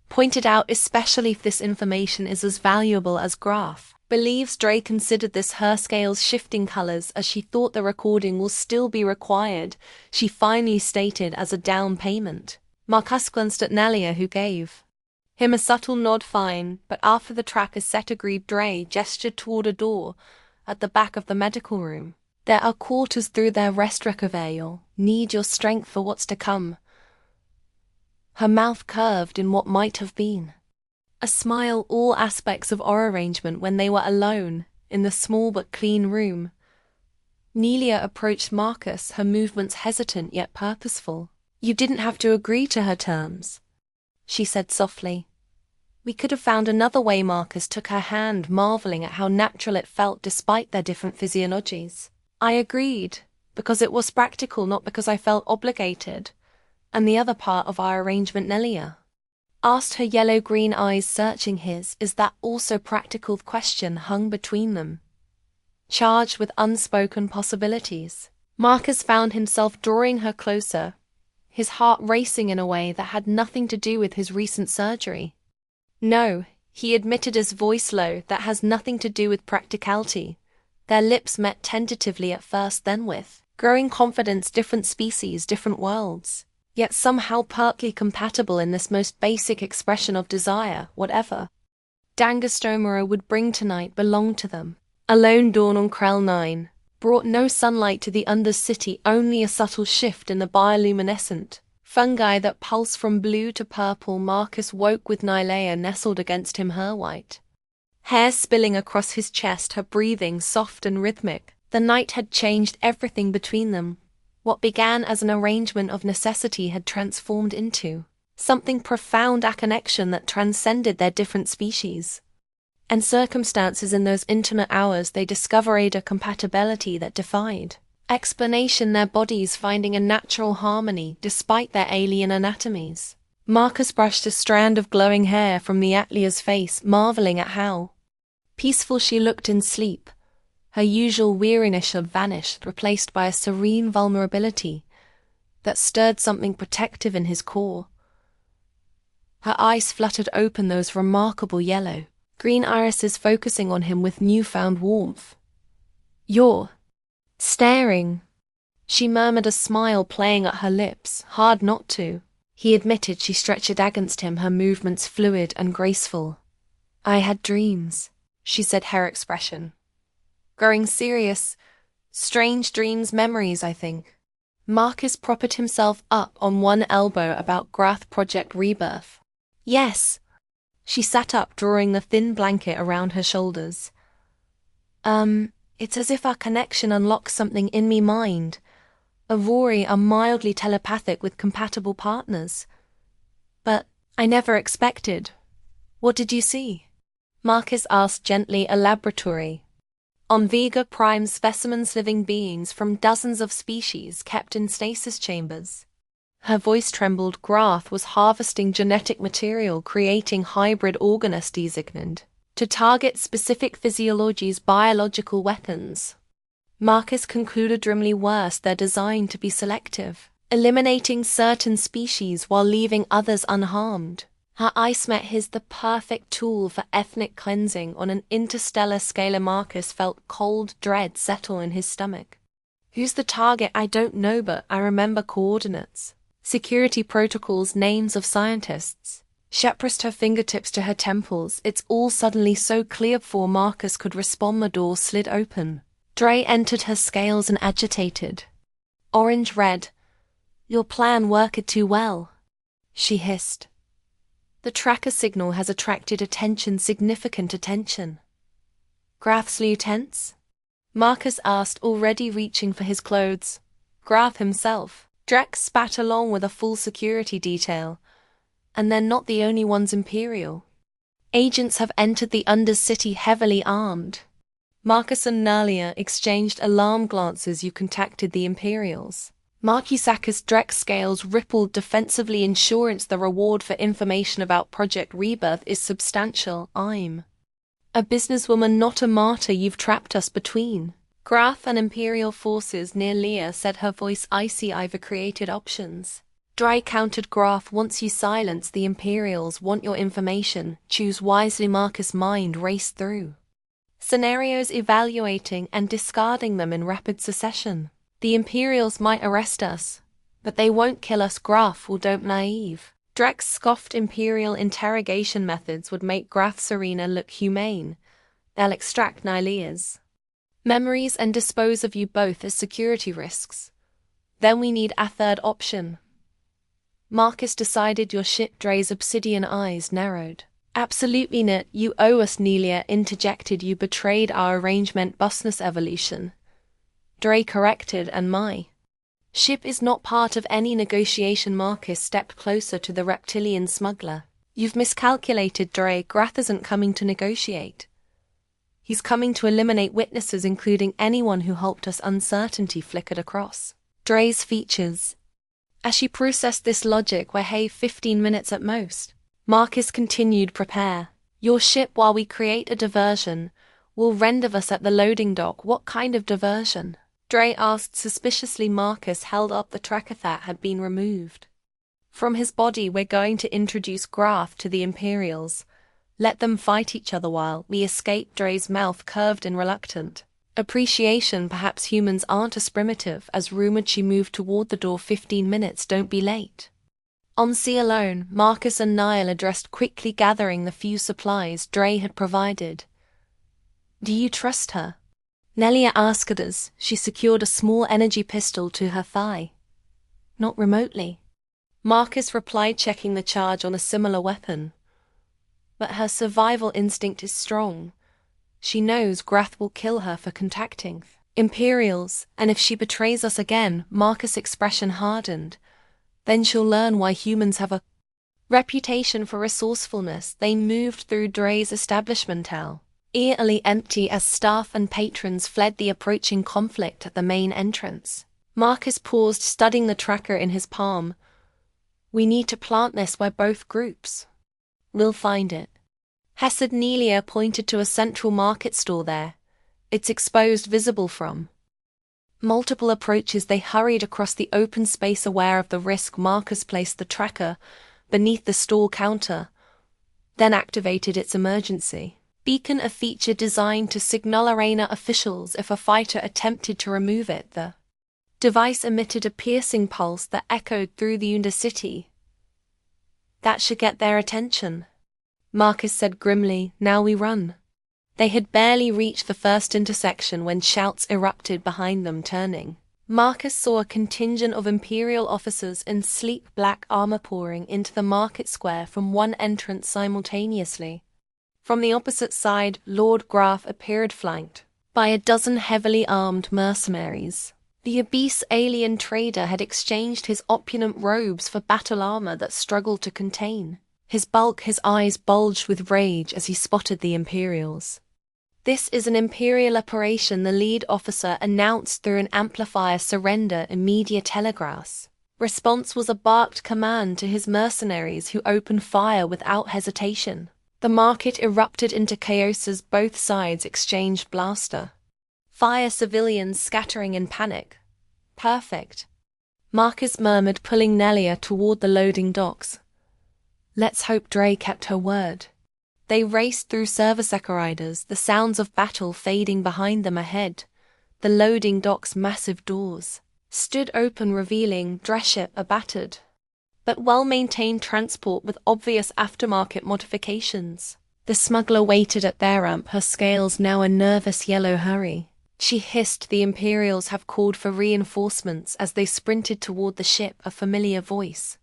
pointed out, especially if this information is as valuable as Graph believes. Dre considered this, her scales shifting colors as she thought the recording will still be required. She finally stated, as a down payment. Marcus glanced at Nelia, who gave him a subtle nod. Fine, but after the track is set, agreed. Dre gestured toward a door at the back of the medical room. There are quarters through there. Rest, recover. You'll need your strength for what's to come. Her mouth curved in what might have been a smile. All aspects of our arrangement when they were alone in the small but clean room. Nelia approached Marcus, her movements hesitant yet purposeful. You didn't have to agree to her terms, she said softly. We could have found another way. Marcus took her hand, marveling at how natural it felt despite their different physiologies. I agreed because it was practical, not because I felt obligated. And the other part of our arrangement, Nelia asked, her yellow-green eyes searching his. Is that also practical? The question hung between them, charged with unspoken possibilities. Marcus found himself drawing her closer, his heart racing in a way that had nothing to do with his recent surgery. No, he admitted, his voice low, that has nothing to do with practicality. Their lips met tentatively at first, then with growing confidence. Different species, different worlds, yet somehow partly compatible in this most basic expression of desire. Whatever Dangastomera would bring tonight belonged to them. A lone dawn on Krell 9 brought no sunlight to the Undercity, only a subtle shift in the bioluminescent fungi that pulse from blue to purple. Marcus woke with Nylea nestled against him, her white hair spilling across his chest, her breathing soft and rhythmic. The night had changed everything between them. What began as an arrangement of necessity had transformed into something profound, a connection that transcended their different species and circumstances. In those intimate hours they discovered a compatibility that defied explanation, their bodies finding a natural harmony despite their alien anatomies. Marcus brushed a strand of glowing hair from the Atlia's face, marveling at how peaceful she looked in sleep. Her usual weariness had vanished, replaced by a serene vulnerability that stirred something protective in his core. Her eyes fluttered open, those remarkable yellow-green irises focusing on him with newfound warmth. You're staring She murmured, a smile playing at her lips, hard not to. He admitted she stretched against him, her movements fluid and graceful. I had dreams, she said, her expression growing serious. Strange dreams, memories, I think. Marcus propped himself up on one elbow about Grath Project Rebirth. Yes. She sat up, drawing the thin blanket around her shoulders. It's as if our connection unlocks something in me mind. Rory are mildly telepathic with compatible partners. But I never expected. What did you see? Marcus asked gently, a laboratory. On Vega Prime, specimens, living beings from dozens of species kept in stasis chambers. Her voice trembled. Grath was harvesting genetic material, creating hybrid organisms to target specific physiologies, biological weapons. Marcus concluded grimly, worse, they're designed to be selective, eliminating certain species while leaving others unharmed. Her eyes met his, the perfect tool for ethnic cleansing on an interstellar scale. Marcus felt cold dread settle in his stomach. Who's the target? I don't know, but I remember coordinates, security protocols, names of scientists. She pressed her fingertips to her temples. It's all suddenly so clear before Marcus could respond. The door slid open. Dre entered, her scales and agitated. Orange red. Your plan worked too well, she hissed. The tracker signal has attracted attention, significant attention. Grath's lieutenants? Marcus asked, already reaching for his clothes. Grath himself. Drex spat along with a full security detail. And they're not the only ones. Imperial agents have entered the Undercity heavily armed. Marcus and Nalia exchanged alarmed glances. You contacted the Imperials? Marcusakis Drex scales rippled defensively. Insurance, the reward for information about Project Rebirth is substantial. I'm a businesswoman, not a martyr. You've trapped us between Grath and Imperial forces near Leah, said, her voice icy. I've created options. Dry countered Grath. Once you silence the Imperials, want your information. Choose wisely. Marcus' mind raced through scenarios, evaluating and discarding them in rapid succession. The Imperials might arrest us, but they won't kill us. Grath will don't naive. Drex scoffed. Imperial interrogation methods would make Grath Serena look humane. They'll extract Nylea's memories and dispose of you both as security risks. Then we need a third option. Marcus decided. Your ship? Dre's obsidian eyes narrowed. Absolutely not. You owe us, Nelia interjected. You betrayed our arrangement. Busness evolution, Dre corrected, and my ship is not part of any negotiation. Marcus stepped closer to the reptilian smuggler. You've miscalculated, Dre. Grath isn't coming to negotiate. He's coming to eliminate witnesses, including anyone who helped us. Uncertainty flickered across Dre's features as she processed this logic. We're 15 minutes at most. Marcus continued. Prepare your ship while we create a diversion. We'll rendezvous us at the loading dock. What kind of diversion? Dre asked suspiciously. Marcus held up the tracker that had been removed from his body. We're going to introduce Grath to the Imperials. Let them fight each other while we escape. Dre's mouth curved in reluctant appreciation. Perhaps humans aren't as primitive as rumored. She moved toward the door. 15 minutes, don't be late. On sea alone, Marcus and Niall addressed quickly, gathering the few supplies Dre had provided. Do you trust her? Nelia asked as she secured a small energy pistol to her thigh. Not remotely, Marcus replied, checking the charge on a similar weapon. But her survival instinct is strong. She knows Grath will kill her for contacting Imperials, and if she betrays us again, Marcus' expression hardened. Then she'll learn why humans have a reputation for resourcefulness. They moved through Dre's establishment, eerily empty as staff and patrons fled the approaching conflict at the main entrance. Marcus paused, studying the tracker in his palm. We need to plant this where both groups will find it. Hesed Nelia pointed to a central market stall there. It's exposed, visible from multiple approaches. They hurried across the open space, aware of the risk. Marcus placed the tracker beneath the store counter, then activated its emergency beacon, a feature designed to signal arena officials if a fighter attempted to remove it. The Device emitted a piercing pulse that echoed through the Undercity. That should get their attention, Marcus said grimly. Now we run. They had barely reached the first intersection when shouts erupted behind them, turning. Marcus saw a contingent of Imperial officers in sleek black armor pouring into the market square from one entrance simultaneously. From the opposite side, Lord Graf appeared flanked by a dozen heavily armed mercenaries. The obese alien trader had exchanged his opulent robes for battle armor that struggled to contain his bulk. His eyes bulged with rage as he spotted the Imperials. This is an Imperial operation, the lead officer announced through an amplifier. Surrender immediate telegraphs. Response was a barked command to his mercenaries, who opened fire without hesitation. The market erupted into chaos as both sides exchanged blaster fire, civilians scattering in panic. Perfect, Marcus murmured, pulling Nelia toward the loading docks. Let's hope Dre kept her word. They raced through service corridors, the sounds of battle fading behind them. Ahead, the loading dock's massive doors stood open, revealing Dreship, a battered but well-maintained transport with obvious aftermarket modifications. The smuggler waited at their ramp, her scales now a nervous yellow hurry. She hissed, "The Imperials have called for reinforcements." As they sprinted toward the ship, a familiar voice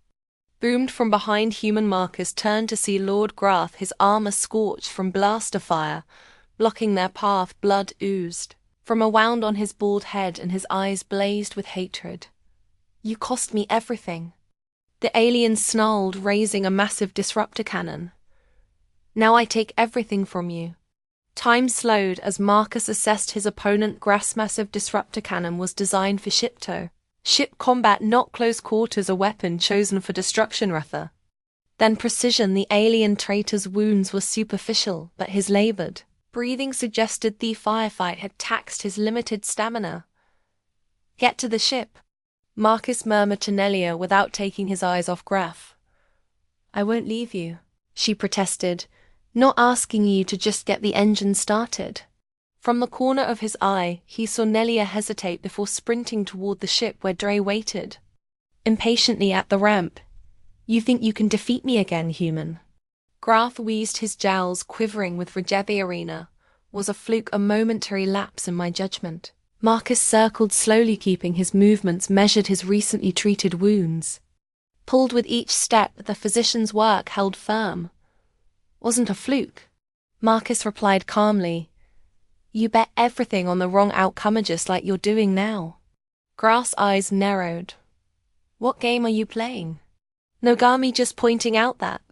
boomed from behind. Human Marcus turned to see Lord Graf, his armor scorched from blaster fire, blocking their path. Blood oozed from a wound on his bald head and his eyes blazed with hatred. "You cost me everything," the alien snarled, raising a massive disruptor cannon. "Now I take everything from you." Time slowed as Marcus assessed his opponent. Graf's massive disruptor cannon was designed for ship combat, not close quarters, a weapon chosen for destruction rather than precision. The alien traitor's wounds were superficial, but his labored breathing suggested the firefight had taxed his limited stamina. "Get to the ship," Marcus murmured to Nelia without taking his eyes off Graf. "I won't leave you," she protested, "not asking you to just get the engine started." From the corner of his eye, he saw Nelia hesitate before sprinting toward the ship where Dre waited impatiently at the ramp. "You think you can defeat me again, human?" Graf wheezed, his jowls quivering with rage. "The arena was a fluke, a momentary lapse in my judgment." Marcus circled slowly, keeping his movements measured, his recently treated wounds pulled with each step. The physician's work held firm. "Wasn't a fluke," Marcus replied calmly. "You bet everything on the wrong outcome, just like you're doing now." Graf's eyes narrowed. "What game are you playing?" "Nogami, just pointing out that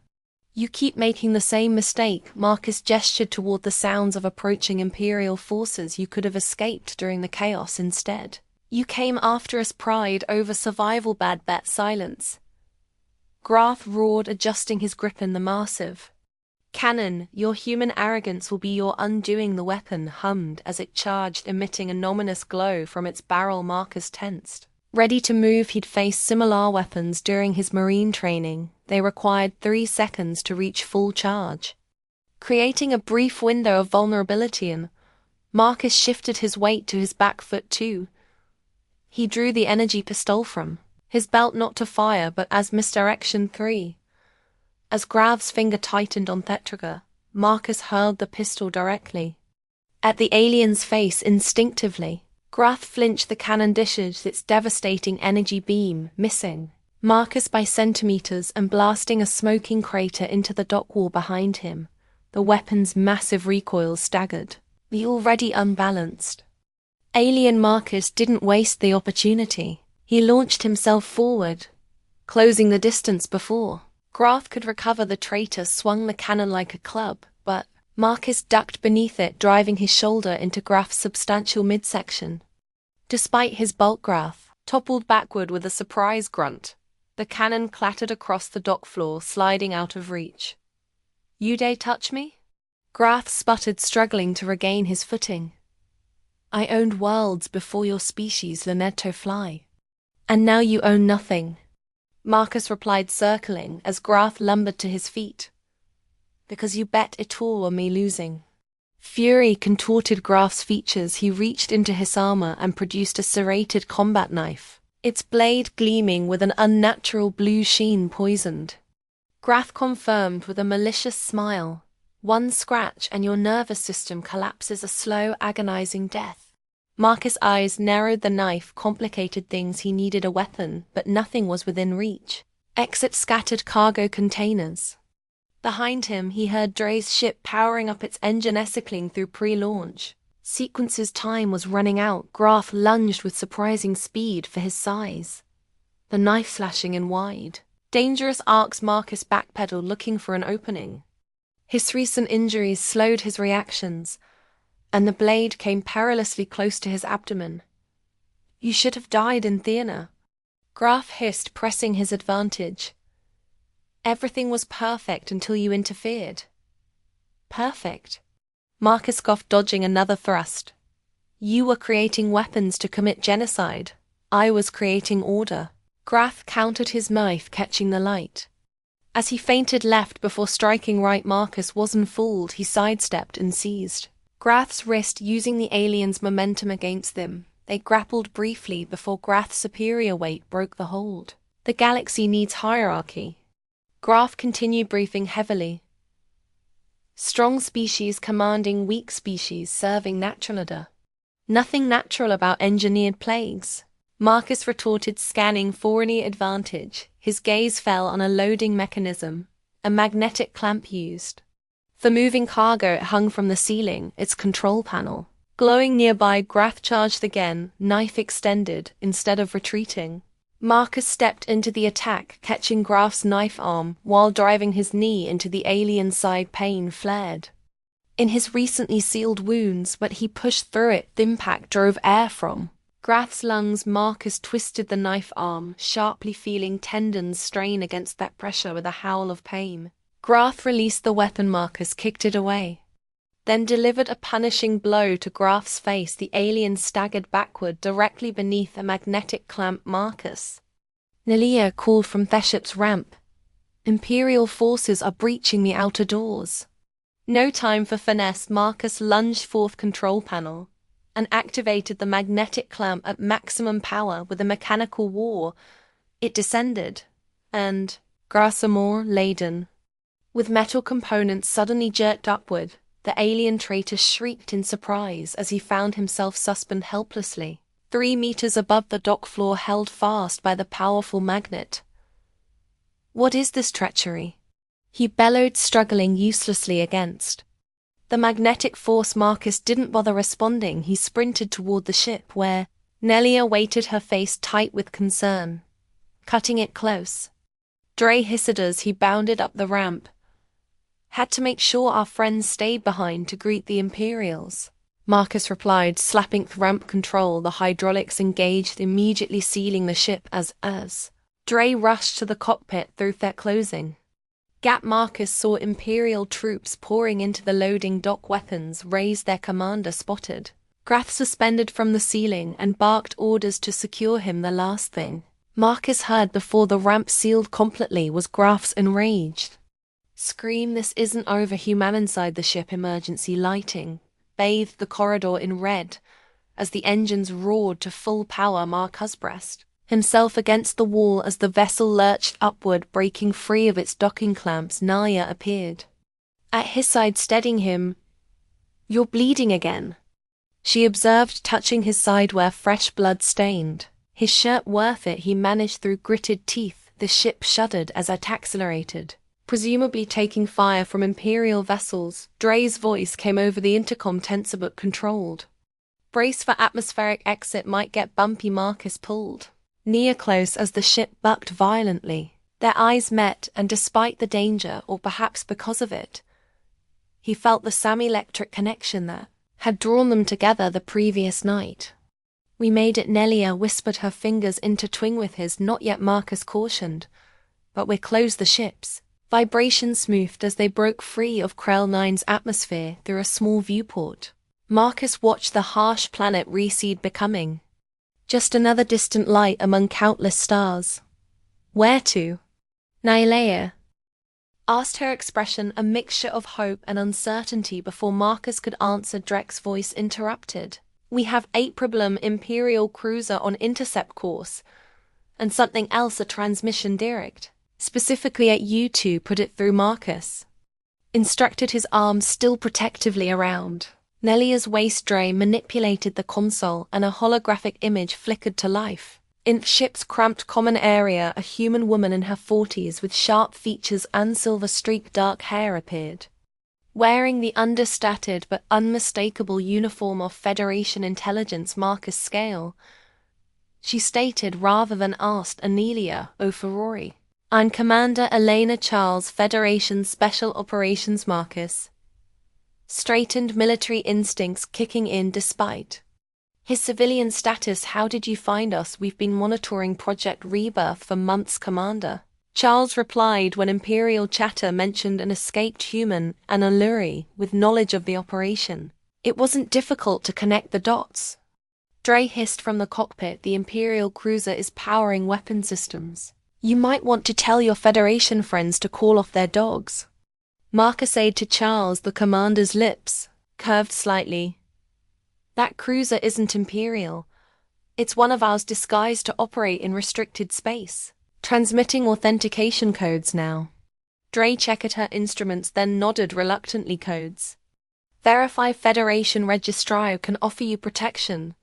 you keep making the same mistake." Marcus gestured toward the sounds of approaching Imperial forces. "You could have escaped during the chaos. Instead, you came after us. Pride over survival. Bad bet." Silence, Graf roared, adjusting his grip in the massive cannon. "Your human arrogance will be your undoing." The weapon hummed as it charged, emitting an ominous glow from its barrel. Marcus tensed, ready to move. He'd faced similar weapons during his Marine training. They required 3 seconds to reach full charge, creating a brief window of vulnerability, and Marcus shifted his weight to his back foot too. He drew the energy pistol from his belt, not to fire, but as misdirection. 3. As Graf's finger tightened on that trigger, Marcus hurled the pistol directly at the alien's face. Instinctively, Graf flinched. The cannon discharged its devastating energy beam, missing Marcus by centimeters and blasting a smoking crater into the dock wall behind him. The weapon's massive recoil staggered the already unbalanced alien. Marcus didn't waste the opportunity. He launched himself forward, closing the distance before Graf could recover. The traitor swung the cannon like a club, but Marcus ducked beneath it, driving his shoulder into Graf's substantial midsection. Despite his bulk, Graf toppled backward with a surprise grunt. The cannon clattered across the dock floor, sliding out of reach. "You dare touch me?" Graf sputtered, struggling to regain his footing. "I owned worlds before your species, Leneto Fly. And now you own nothing," Marcus replied, circling as Graf lumbered to his feet. "Because you bet it all on me losing." Fury contorted Graf's features. He reached into his armor and produced a serrated combat knife, its blade gleaming with an unnatural blue sheen poisoned. Graf confirmed with a malicious smile. One scratch and your nervous system collapses, a slow, agonizing death. Marcus' eyes narrowed. The knife complicated things. He needed a weapon, but nothing was within reach. Exit scattered cargo containers. Behind him, he heard Dre's ship powering up its engine, cycling through pre-launch. Sequence's time was running out. Graf lunged with surprising speed for his size, the knife slashing in wide, dangerous arcs. Marcus backpedaled, looking for an opening. His recent injuries slowed his reactions, and the blade came perilously close to his abdomen. "You should have died in theater," Graf hissed, pressing his advantage. "Everything was perfect until you interfered." "Perfect?" Marcus scoffed, dodging another thrust. "You were creating weapons to commit genocide. I was creating order." Graf countered, his knife catching the light. As he feinted left before striking right, Marcus wasn't fooled. He sidestepped and seized Graf's wrist, using the alien's momentum against them. They grappled briefly before Graf's superior weight broke the hold. "The galaxy needs hierarchy." Graf continued, breathing heavily. "Strong species commanding weak species, serving natural order. Nothing natural about engineered plagues," Marcus retorted, scanning for any advantage. His gaze fell on a loading mechanism, a magnetic clamp used for moving cargo. It hung from the ceiling, its control panel glowing nearby. Graf charged again, knife extended. Instead of retreating, Marcus stepped into the attack, catching Graf's knife arm while driving his knee into the alien's side. Pain flared in his recently sealed wounds, but he pushed through it. The impact drove air from Graf's lungs. Marcus twisted the knife arm, sharply feeling tendons strain against that pressure. With a howl of pain, Graf released the weapon. Marcus kicked it away, then delivered a punishing blow to Graf's face. The alien staggered backward, directly beneath a magnetic clamp. Marcus. Nelia called from the ship's ramp. "Imperial forces are breaching the outer doors." No time for finesse. Marcus lunged forth control panel and activated the magnetic clamp at maximum power. With a mechanical war, it descended, and Grasamore, laden with metal components, suddenly jerked upward. The alien traitor shrieked in surprise as he found himself suspended helplessly 3 meters above the dock floor, held fast by the powerful magnet. "What is this treachery?" he bellowed, struggling uselessly against the magnetic force. Marcus didn't bother responding. He sprinted toward the ship, where Nelia waited, her face tight with concern, cutting it close. Dre hissed as he bounded up the ramp. "Had to make sure our friends stayed behind to greet the Imperials," Marcus replied, slapping the ramp control. The hydraulics engaged, immediately sealing the ship as Dre rushed to the cockpit through their closing gap. Marcus saw Imperial troops pouring into the loading dock. Weapons raised, their commander spotted Graf suspended from the ceiling, and barked orders to secure him. The last thing Marcus heard before the ramp sealed completely was Graf's enraged scream. "This isn't over." Human inside the ship, emergency lighting bathed the corridor in red as the engines roared to full power. Marcus braced himself against the wall as the vessel lurched upward, breaking free of its docking clamps. Naya appeared at his side, steadying him. "You're bleeding again," she observed, touching his side where fresh blood stained his shirt. "Worth it," he managed through gritted teeth. The ship shuddered as it accelerated, presumably taking fire from Imperial vessels. Dre's voice came over the intercom, tenser but controlled. "Brace for atmospheric exit, might get bumpy." Marcus pulled near close as the ship bucked violently. Their eyes met, and despite the danger, or perhaps because of it, he felt the same electric connection that had drawn them together the previous night. "We made it," Nelia whispered, her fingers intertwined with his. "Not yet," Marcus cautioned, "but we're close." The ships vibration smoothed as they broke free of Krell 9's atmosphere through a small viewport. Marcus watched the harsh planet recede, becoming just another distant light among countless stars. Where to? Nylea. asked, her expression a mixture of hope and uncertainty. Before Marcus could answer, Drek's voice interrupted. We have 8 problem Imperial cruiser on intercept course, and something else a transmission direct. Specifically at you two, put it through, Marcus instructed, his arms still protectively around Nelia's waist. Dre manipulated the console and a holographic image flickered to life. In the ship's cramped common area, a human woman in her 40s with sharp features and silver-streaked dark hair appeared. Wearing the understated but unmistakable uniform of Federation Intelligence Marcus scale, she stated rather than asked, Anelia O'Ferrari. I'm Commander Elena Charles, Federation Special Operations. Marcus straightened, military instincts kicking in despite his civilian status. How did you find us? We've been monitoring Project Rebirth for months, Commander, Charles replied when Imperial chatter mentioned an escaped human, an Alluri, with knowledge of the operation. It wasn't difficult to connect the dots. Dre hissed from the cockpit, the Imperial cruiser is powering weapon systems. You might want to tell your Federation friends to call off their dogs. Marcus said to Charles, the commander's lips curved slightly. That cruiser isn't Imperial. It's one of ours disguised to operate in restricted space. Transmitting authentication codes now. Dre checked her instruments, then nodded reluctantly. Codes. Verify Federation registrar can offer you protection.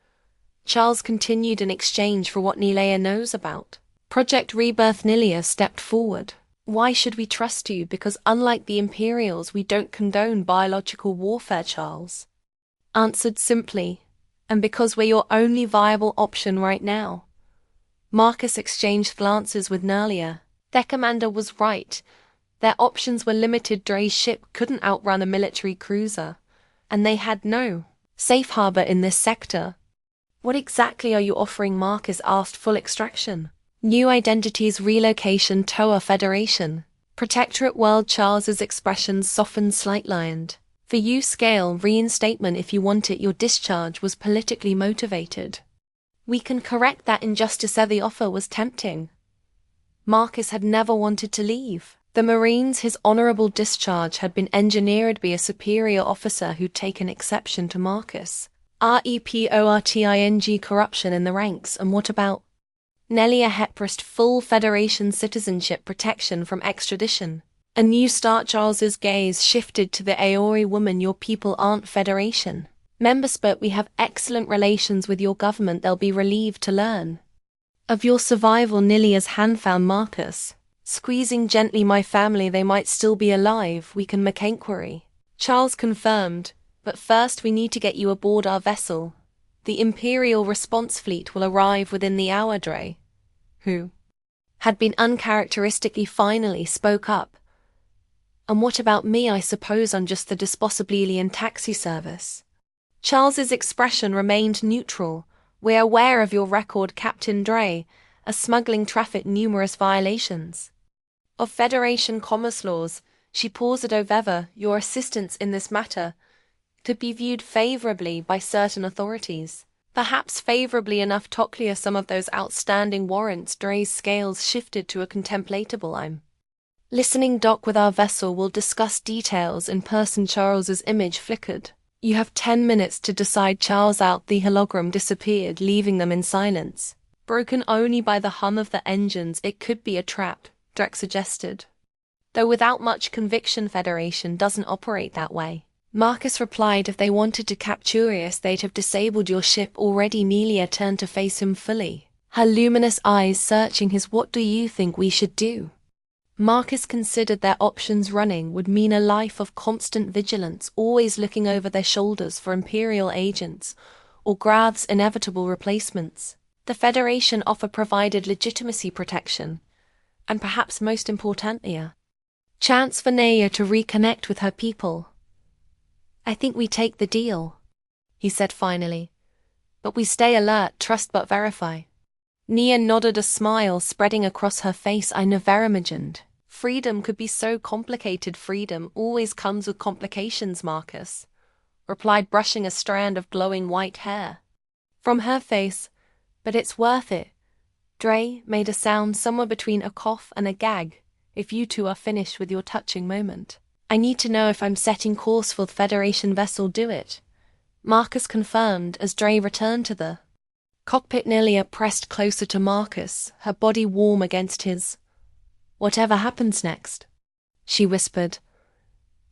Charles continued, in exchange for what Nelia knows about Project Rebirth. Nelia stepped forward. Why should we trust you? Because unlike the Imperials, we don't condone biological warfare, Charles answered simply. And because we're your only viable option right now. Marcus exchanged glances with Nelia. Their commander was right. Their options were limited. Dre's ship couldn't outrun a military cruiser, and they had no safe harbor in this sector. What exactly are you offering? Marcus asked. Full extraction. New identities, relocation, Toa Federation. Protectorate world. Charles's expression softened slightly. For you, scale, reinstatement if you want it. Your discharge was politically motivated. We can correct that injustice. The offer was tempting. Marcus had never wanted to leave the Marines. His honorable discharge had been engineered by a superior officer who'd taken exception to Marcus' reporting corruption in the ranks. And what about Nelia Heprist? Full Federation citizenship, protection from extradition. A new start. Charles's gaze shifted to the Aori woman. Your people aren't Federation members, but we have excellent relations with your government. They'll be relieved to learn of your survival. Nelia's hand found Marcus, squeezing gently. My family, they might still be alive. We can make inquiry. Charles confirmed, but first we need to get you aboard our vessel. The Imperial response fleet will arrive within the hour. Dre, who had been uncharacteristically, finally spoke up. And what about me? I suppose I'm just the disposable taxi service. Charles's expression remained neutral. We're aware of your record, Captain Dre, a smuggling traffic, numerous violations of Federation commerce laws. She paused. However, your assistance in this matter could be viewed favorably by certain authorities. Perhaps favorably enough to clear some of those outstanding warrants. Dre's scales shifted to a contemplatable. I'm listening, Doc. With our vessel, we'll discuss details in person. Charles's image flickered. You have 10 minutes to decide. Charles out. The hologram disappeared, leaving them in silence, broken only by the hum of the engines. It could be a trap, Drek suggested, though without much conviction. Federation doesn't operate that way. Marcus replied, if they wanted to capture us, they'd have disabled your ship already. Nelia turned to face him fully, her luminous eyes searching his. What do you think we should do? Marcus considered their options. Running would mean a life of constant vigilance, always looking over their shoulders for Imperial agents or Grath's inevitable replacements. The Federation offer provided legitimacy, protection, and perhaps most importantly, a chance for Naya to reconnect with her people. I think we take the deal, he said finally. But we stay alert, trust but verify. Nia nodded, a smile spreading across her face. I never imagined freedom could be so complicated. Freedom always comes with complications, Marcus replied, brushing a strand of glowing white hair from her face. But it's worth it. Dre made a sound somewhere between a cough and a gag. if you two are finished with your touching moment. I need to know if I'm setting course for the Federation vessel. Do it. Marcus confirmed as Dre returned to the cockpit. Nelia pressed closer to Marcus, her body warm against his. Whatever happens next, she whispered.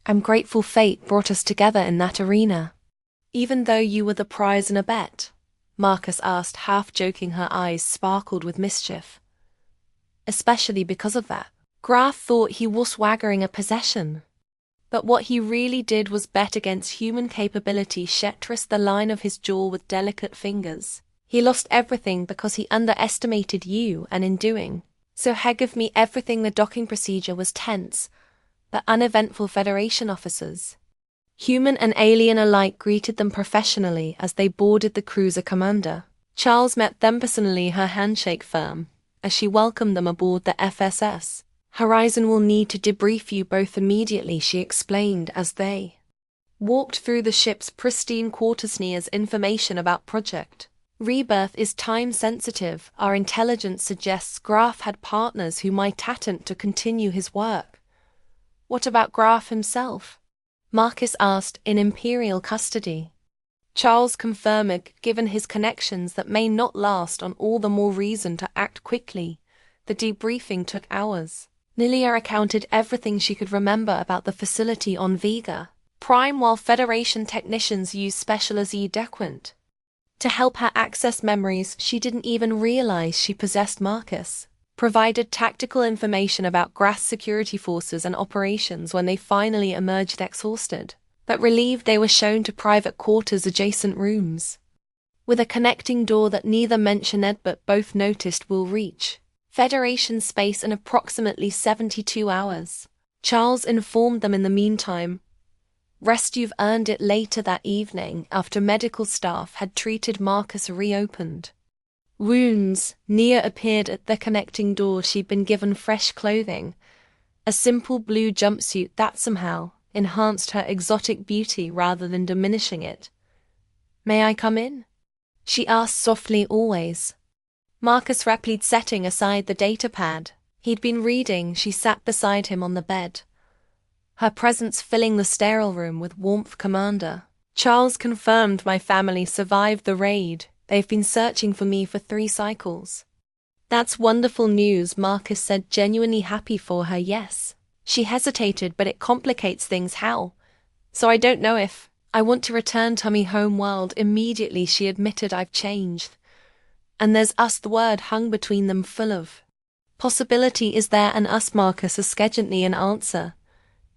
I'm grateful fate brought us together in that arena. Even though you were the prize in a bet? Marcus asked, half joking. Her eyes sparkled with mischief. Especially because of that. Graf thought he was waggering a possession. But what he really did was bet against human capability. Shetris the line of his jaw with delicate fingers. He lost everything because he underestimated you, and in doing so he gave me everything. The docking procedure was tense, but uneventful. Federation officers, human and alien alike, greeted them professionally as they boarded the cruiser. Commander Charles met them personally, her handshake firm, as she welcomed them aboard the FSS. Horizon will need to debrief you both immediately, she explained as they walked through the ship's pristine quarters. Nia's information about Project Rebirth is time-sensitive. Our intelligence suggests Graf had partners who might attempt to continue his work. What about Graf himself? Marcus asked. In Imperial custody. Charles confirmed, given his connections that may not last on. All the more reason to act quickly. The debriefing took hours. Nelia recounted everything she could remember about the facility on Vega Prime, while Federation technicians used special equipment to help her access memories she didn't even realize she possessed. Marcus provided tactical information about Graf's security forces and operations when they finally emerged exhausted, but relieved. They were shown to private quarters, adjacent rooms, with a connecting door that neither mentioned but both noticed will reach Federation space in approximately 72 hours. Charles informed them. In the meantime, rest. You've earned it. Later that evening, after medical staff had treated Marcus' reopened wounds, Nia appeared at the connecting door. She'd been given fresh clothing, a simple blue jumpsuit that somehow enhanced her exotic beauty rather than diminishing it. May I come in? She asked softly. Always. Marcus replied, setting aside the datapad he'd been reading. She sat beside him on the bed, her presence filling the sterile room with warmth. Commander Charles confirmed my family survived the raid. They've been searching for me for 3 cycles. That's wonderful news, Marcus said, genuinely happy for her. Yes. She hesitated, but it complicates things. How? So I don't know if I want to return to my home world immediately, she admitted. I've changed. And there's us. The word hung between them, full of possibility. Is there an us? Marcus asked gently in answer.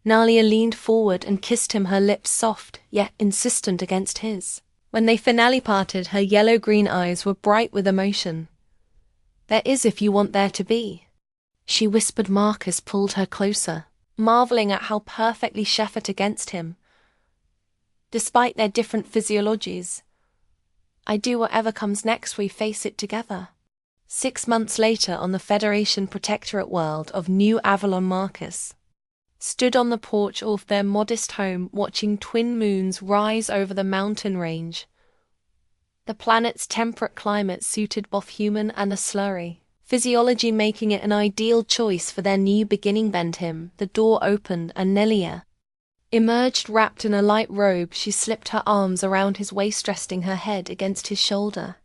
Nalia leaned forward and kissed him, her lips soft, yet insistent against his. When they finally parted, her yellow-green eyes were bright with emotion. There is, if you want there to be, she whispered. Marcus pulled her closer, marveling at how perfectly she fit against him. Despite their different physiologies, I do whatever comes next, we face it together. 6 months later, on the Federation Protectorate world of New Avalon, Marcus stood on the porch of their modest home, watching twin moons rise over the mountain range. The planet's temperate climate suited both human and a slurry physiology, making it an ideal choice for their new beginning. Bend him. The door opened and Nelia emerged wrapped in a light robe. She slipped her arms around his waist, resting her head against his shoulder.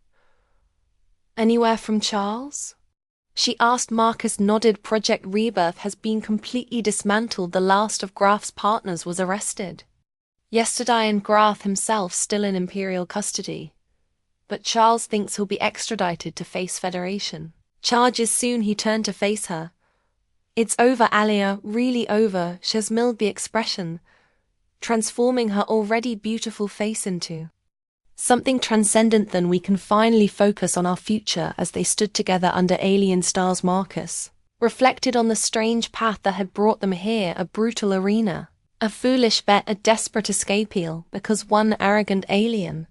Anywhere from Charles? She asked. Marcus nodded. Project Rebirth has been completely dismantled. The last of Graf's partners was arrested yesterday, and Graf himself still in Imperial custody. But Charles thinks he'll be extradited to face Federation charges soon. He turned to face her. It's over, Alia, really over. She milled the expression, transforming her already beautiful face into something transcendent. Then we can finally focus on our future. As they stood together under alien stars, Marcus reflected on the strange path that had brought them here, a brutal arena, a foolish bet, a desperate escapeal, because one arrogant alien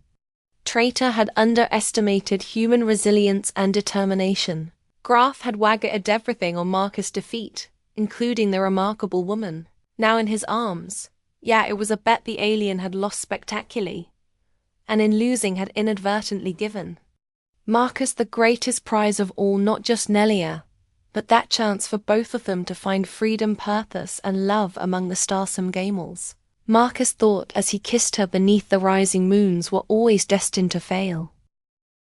traitor had underestimated human resilience and determination. Graf had wagered everything on Marcus' defeat, including the remarkable woman now in his arms. Yeah, it was a bet the alien had lost spectacularly, and in losing had inadvertently given Marcus the greatest prize of all. Not just Nelia, but that chance for both of them to find freedom, purpose, and love among the starsome gamals. Marcus thought as he kissed her beneath the rising moons were always destined to fail.